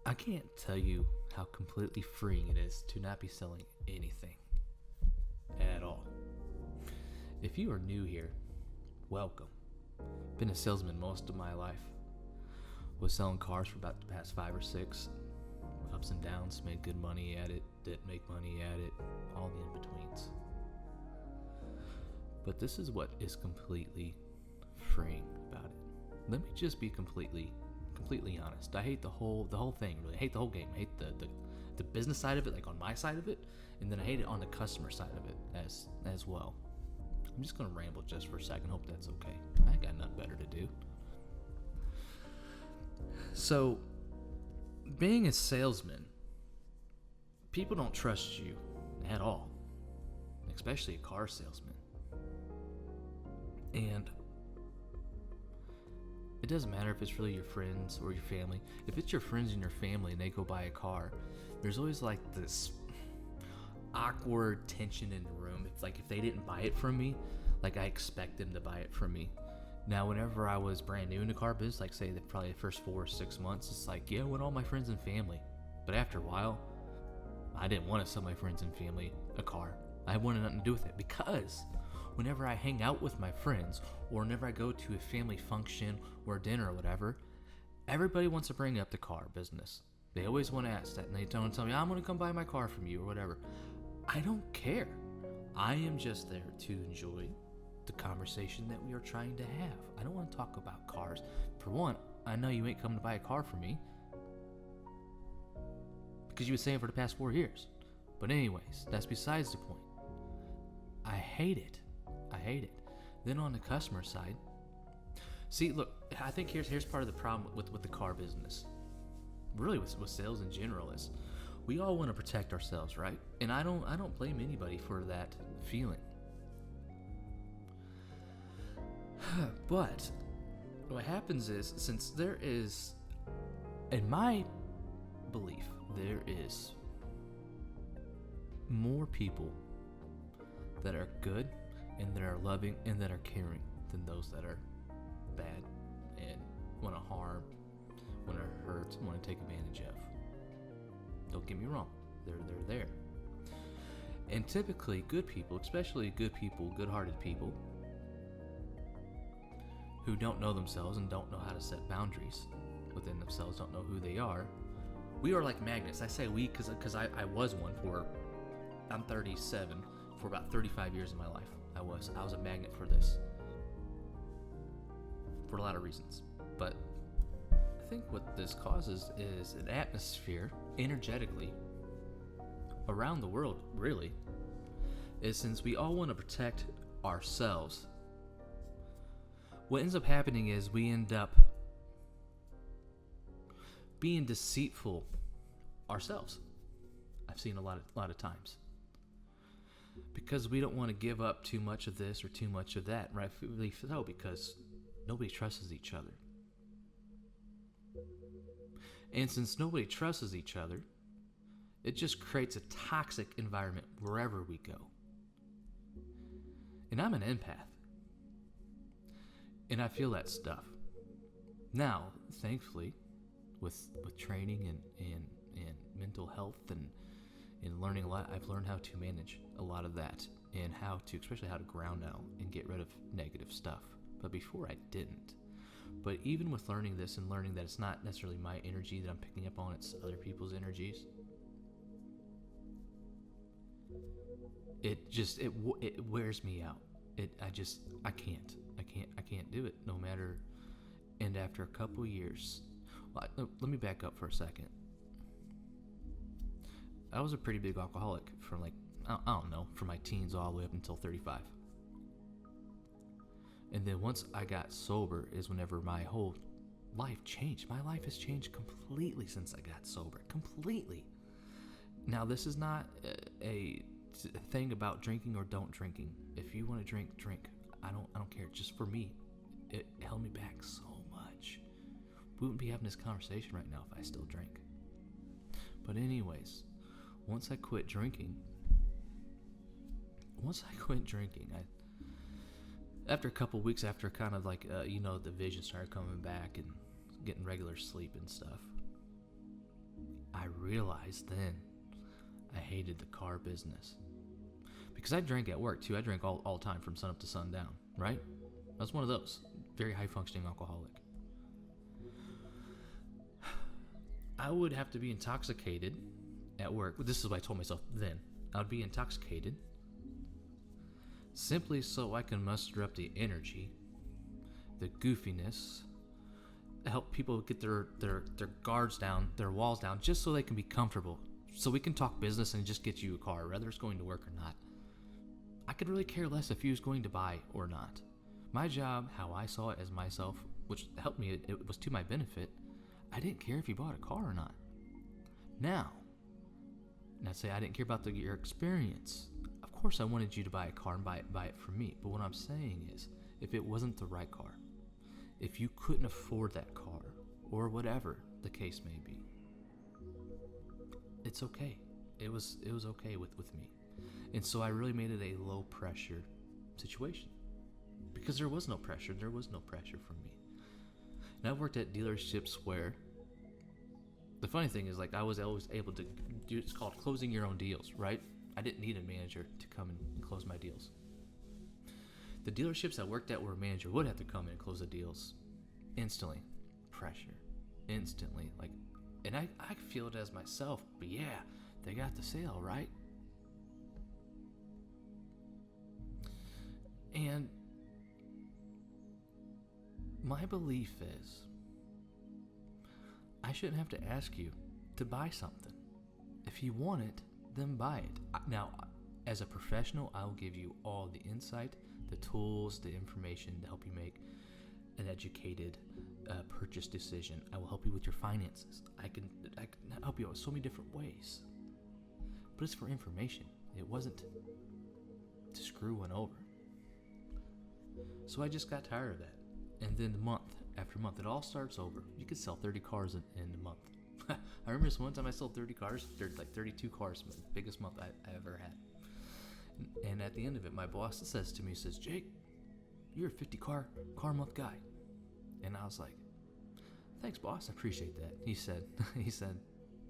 I can't tell you how completely freeing it is to not be selling anything at all. If you are new here, welcome. Been a salesman most of my life. Was selling cars for about the past 5 or 6. Ups and downs, made good money at it, didn't make money at it, all the in-betweens. But this is what is completely freeing about it. Let me just be completely honest. I hate the whole thing, really. I hate the whole game. I hate the business side of it, like on my side of it, and then I hate it on the customer side of it as well. I'm just gonna ramble just for a second. Hope that's okay. I got nothing better to do. So, being a salesman, people don't trust you at all, especially a car salesman. And it doesn't matter if it's really your friends or your family. If it's your friends and your family and they go buy a car, there's always like this awkward tension in the room. It's like if they didn't buy it from me, like I expect them to buy it from me. Now, whenever I was brand new in the car business, like say probably the first 4 or 6 months, it's like, yeah, I want all my friends and family. But after a while, I didn't want to sell my friends and family a car. I wanted nothing to do with it because whenever I hang out with my friends or whenever I go to a family function or dinner or whatever, everybody wants to bring up the car business. They always want to ask that, and they don't tell me, I'm going to come buy my car from you or whatever. I don't care. I am just there to enjoy the conversation that we are trying to have. I don't want to talk about cars. For one, I know you ain't come to buy a car from me because you were saying for the past 4 years. But anyways, that's besides the point. I hate it. Then on the customer side, see, look, I think here's part of the problem with the car business. Really with sales in general is we all want to protect ourselves, right? And I don't blame anybody for that feeling. But what happens is, since there is, in my belief, there is more people that are good and that are loving and that are caring than those that are bad and want to harm, want to hurt, want to take advantage of. Don't get me wrong, they're there. And typically good people, especially good-hearted people who don't know themselves and don't know how to set boundaries within themselves, don't know who they are, we are like magnets. I say we because I was one I'm 37, for about 35 years of my life. I was a magnet for this, for a lot of reasons. But I think what this causes is an atmosphere, energetically, around the world, really, is since we all want to protect ourselves, what ends up happening is we end up being deceitful ourselves. I've seen a lot of times. Because we don't want to give up too much of this or too much of that, rightfully so, because nobody trusts each other. And since nobody trusts each other, it just creates a toxic environment wherever we go. And I'm an empath. And I feel that stuff. Now, thankfully, with training and mental health and learning a lot, I've learned how to manage a lot of that and especially how to ground out and get rid of negative stuff. But before I didn't. But even with learning this and learning that it's not necessarily my energy that I'm picking up on, it's other people's energies, it wears me out. I can't do it no matter. And after a couple years, let me back up for a second. I was a pretty big alcoholic from from my teens all the way up until 35. And then once I got sober is whenever my whole life changed. My life has changed completely since I got sober. Completely. Now, this is not a thing about drinking or don't drinking. If you want to drink, drink. I don't care. Just for me, it held me back so much. We wouldn't be having this conversation right now if I still drank. But anyways, once I quit drinking, after a couple weeks, after kind of like, the vision started coming back and getting regular sleep and stuff, I realized then I hated the car business. Because I drank at work too. I drank all time from sun up to sundown, right? I was one of those. Very high functioning alcoholic. I would have to be intoxicated at work. This is what I told myself then. I would be intoxicated simply so I can muster up the energy, the goofiness, help people get their guards down, their walls down, just so they can be comfortable. So we can talk business and just get you a car, whether it's going to work or not. I could really care less if he was going to buy or not. My job, how I saw it as myself, which helped me, it was to my benefit. I didn't care if you bought a car or not. Now say I didn't care about your experience. Of course I wanted you to buy a car and buy it for me. But what I'm saying is, if it wasn't the right car, if you couldn't afford that car, or whatever the case may be, it's okay. It was okay with me. And so I really made it a low pressure situation. Because there was no pressure. There was no pressure from me. And I worked at dealerships where the funny thing is, like, I was always able to do, it's called closing your own deals, right? I didn't need a manager to come in and close my deals. The dealerships I worked at where a manager would have to come in and close the deals instantly. Pressure. Instantly. Like, and I feel it as myself, but yeah, they got the sale, right? And my belief is I shouldn't have to ask you to buy something. If you want it, then buy it. Now, as a professional, I will give you all the insight, the tools, the information to help you make an educated purchase decision. I will help you with your finances. I can help you out so many different ways. But it's for information. It wasn't to screw one over. So I just got tired of that. And then month after month, it all starts over. You could sell 30 cars in a month. I remember this one time I sold 30 cars, like 32 cars, the biggest month I ever had. And at the end of it, my boss says to me, he says, Jake, you're a 50 car month guy. And I was like, thanks, boss, I appreciate that. He said,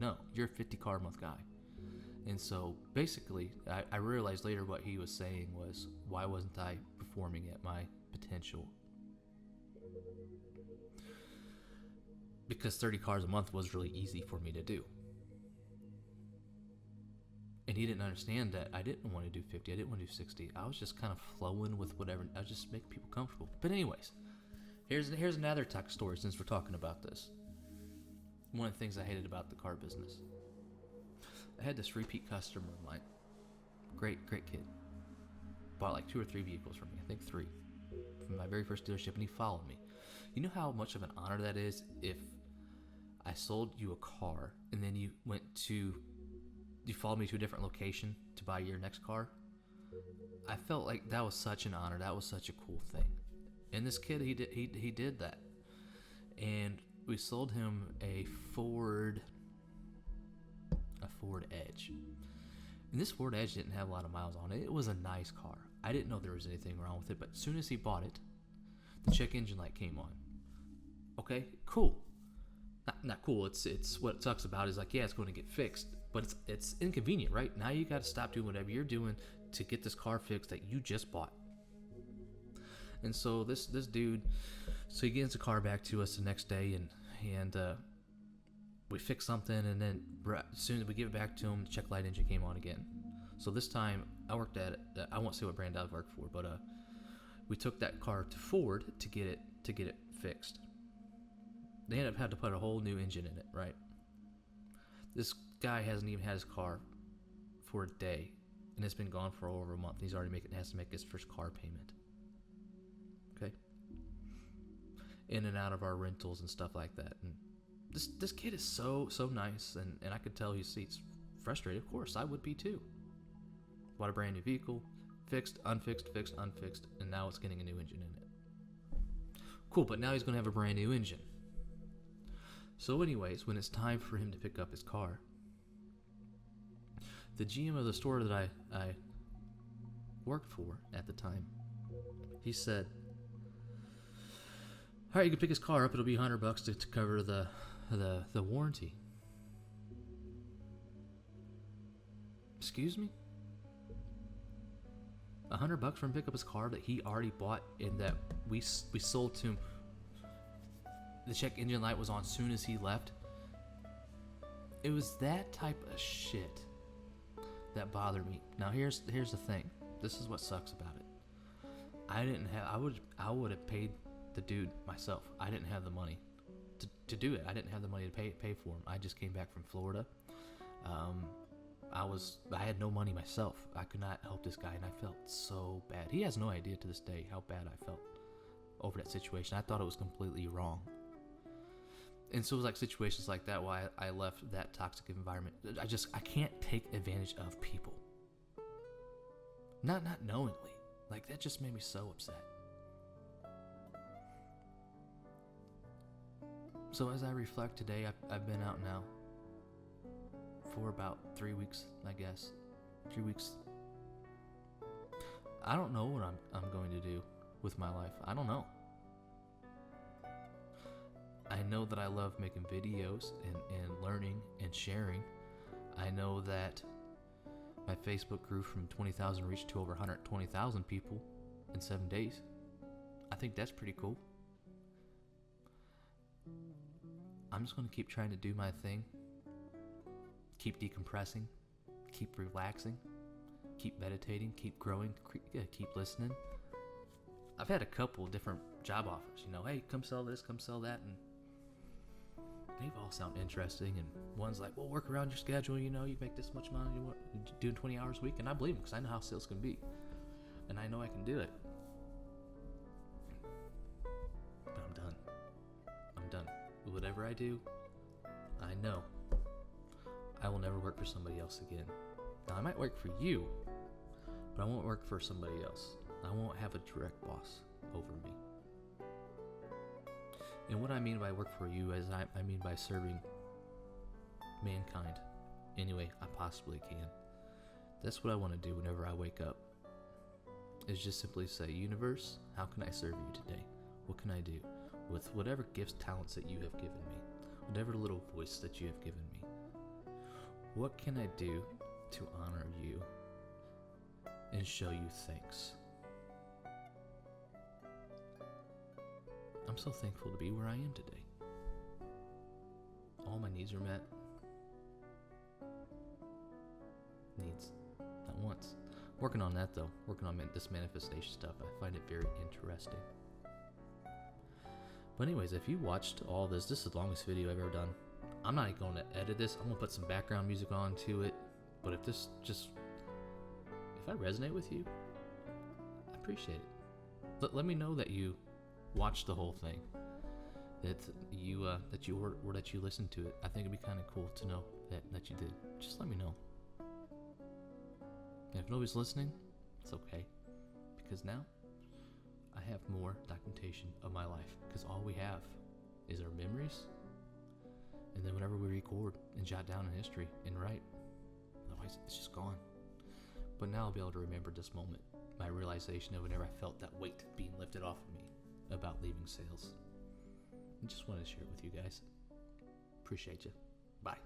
no, you're a 50 car month guy. And so basically, I realized later what he was saying was, why wasn't I performing at my potential? Because 30 cars a month was really easy for me to do. And he didn't understand that I didn't want to do 50. I didn't want to do 60. I was just kind of flowing with whatever. I was just making people comfortable. But anyways, here's another tech story since we're talking about this. One of the things I hated about the car business. I had this repeat customer of mine. Great kid. Bought like 2 or 3 vehicles from me. I think 3. From my very first dealership, and he followed me. You know how much of an honor that is if I sold you a car and then you followed me to a different location to buy your next car? I felt like that was such an honor. That was such a cool thing. And this kid, he did that. And we sold him a Ford Edge. And this Ford Edge didn't have a lot of miles on it. It was a nice car. I didn't know there was anything wrong with it, but as soon as he bought it, the check engine light came on. Okay, cool. Not cool. It's what it sucks about is like, yeah, it's going to get fixed, but it's inconvenient, right? Now you got to stop doing whatever you're doing to get this car fixed that you just bought. And so this dude, so he gets the car back to us the next day, and we fix something, and then as soon as we give it back to him, the check light engine came on again. So this time I worked at it. I won't say what brand I worked for, but we took that car to Ford to get it fixed. They ended up having to put a whole new engine in it, right? This guy hasn't even had his car for a day, and it's been gone for over a month. He's already has to make his first car payment. Okay, in and out of our rentals and stuff like that. And this kid is so nice, and I could tell he's frustrated. Of course, I would be too. Bought a brand new vehicle, fixed, unfixed, and now it's getting a new engine in it. Cool, but now he's going to have a brand new engine. So anyways, when it's time for him to pick up his car, the GM of the store that I worked for at the time, he said, all right, you can pick his car up. It'll be $100 to cover the warranty. Excuse me? $100 for him to pick up his car that he already bought and that we sold to him. The check engine light was on as soon as he left. It was that type of shit that bothered me. Now here's the thing. This is what sucks about it. I would have paid the dude myself. I didn't have the money to do it. I didn't have the money to pay for him. I just came back from Florida. I had no money myself. I could not help this guy, and I felt so bad. He has no idea to this day how bad I felt over that situation. I thought it was completely wrong. And so it was like situations like that why I left that toxic environment. I can't take advantage of people. Not knowingly. Like, that just made me so upset. So as I reflect today, I've been out now for about 3 weeks, I guess. 3 weeks. I don't know what I'm going to do with my life. I don't know. I know that I love making videos and learning and sharing. I know that my Facebook grew from 20,000 reach to over 120,000 people in 7 days. I think that's pretty cool. I'm just going to keep trying to do my thing. Keep decompressing. Keep relaxing. Keep meditating. Keep growing. Keep listening. I've had a couple different job offers. Hey, come sell this, come sell that. And they've all sound interesting. And one's like, well, work around your schedule. You make this much money. You're doing 20 hours a week. And I believe them because I know how sales can be. And I know I can do it. But I'm done. Whatever I do, I know I will never work for somebody else again. Now, I might work for you, but I won't work for somebody else. I won't have a direct boss over me. And what I mean by work for you is I mean by serving mankind any way I possibly can. That's what I want to do whenever I wake up, is just simply say, universe, how can I serve you today? What can I do? With whatever gifts, talents that you have given me, whatever little voice that you have given me, what can I do to honor you and show you thanks? I'm so thankful to be where I am today. All my needs are met. Needs, not once. Working on that though, working on this manifestation stuff. I find it very interesting. But anyways, if you watched all this is the longest video I've ever done. I'm not going to edit this. I'm going to put some background music on to it. But if I resonate with you, I appreciate it. Let me know that you watched the whole thing. That you listened to it. I think it'd be kind of cool to know that you did. Just let me know. And if nobody's listening, it's okay. Because now I have more documentation of my life, because all we have is our memories, and then whenever we record and jot down in history and write, otherwise it's just gone. But now I'll be able to remember this moment, my realization of whenever I felt that weight being lifted off of me about leaving sales. I just wanted to share it with you guys. Appreciate you. Bye.